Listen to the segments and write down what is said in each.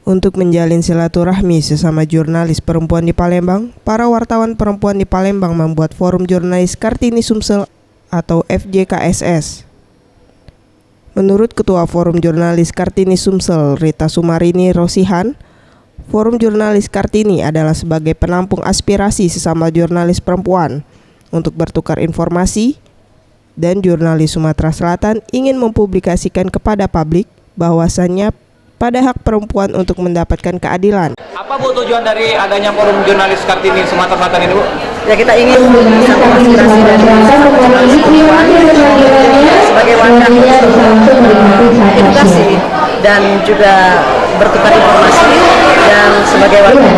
Untuk menjalin silaturahmi sesama jurnalis perempuan di Palembang, para wartawan perempuan di Palembang membuat Forum Jurnalis Kartini Sumsel atau FJKSS. Menurut Ketua Forum Jurnalis Kartini Sumsel, Rita Sumarini Rosihan, Forum Jurnalis Kartini adalah sebagai penampung aspirasi sesama jurnalis perempuan untuk bertukar informasi, dan jurnalis Sumatera Selatan ingin mempublikasikan kepada publik bahwasannya pada hak perempuan untuk mendapatkan keadilan. Apa Bu tujuan dari adanya Forum Jurnalis Kartini Sumatera Selatan ini Bu? Ya, kita ingin menyampaikan aspirasi dari jurnalis perempuan sebagai wadah edukasi dan juga bertukar informasi, dan sebagai wadah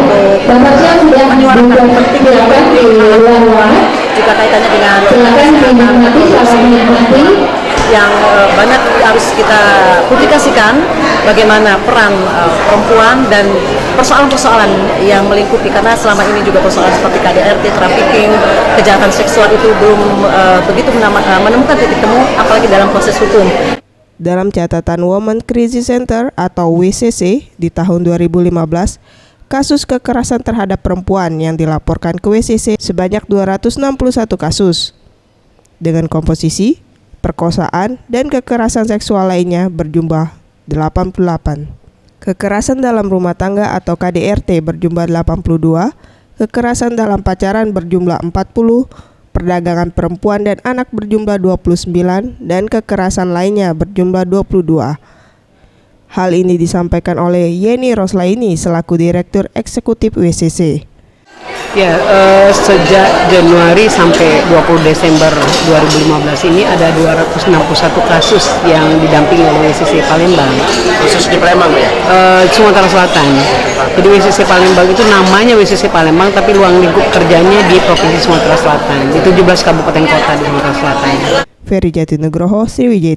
untuk menyuarakan pentingnya perempuan juga kaitannya dengan yang banyak harus kita publikasikan bagaimana peran perempuan dan persoalan-persoalan yang melingkupi, karena selama ini juga persoalan seperti KDRT, trafficking, kejahatan seksual itu belum begitu menemukan titik temu, apalagi dalam proses hukum. Dalam catatan Women Crisis Center atau WCC di tahun 2015, kasus kekerasan terhadap perempuan yang dilaporkan ke WCC sebanyak 261 kasus. Dengan komposisi perkosaan dan kekerasan seksual lainnya berjumlah 88. Kekerasan dalam rumah tangga atau KDRT berjumlah 82, kekerasan dalam pacaran berjumlah 40, perdagangan perempuan dan anak berjumlah 29, dan kekerasan lainnya berjumlah 22. Hal ini disampaikan oleh Yeni Roslaini selaku Direktur Eksekutif WCC. Ya, sejak Januari sampai 20 Desember 2015 ini ada 261 kasus yang didampingi oleh WCC Palembang. Khusus di Palembang ya? Sumatera Selatan. Jadi WCC Palembang itu namanya WCC Palembang, tapi ruang lingkup kerjanya di Provinsi Sumatera Selatan, di 17 kabupaten kota di Sumatera Selatan. Ferry Jatinugroho, Sriwijaya.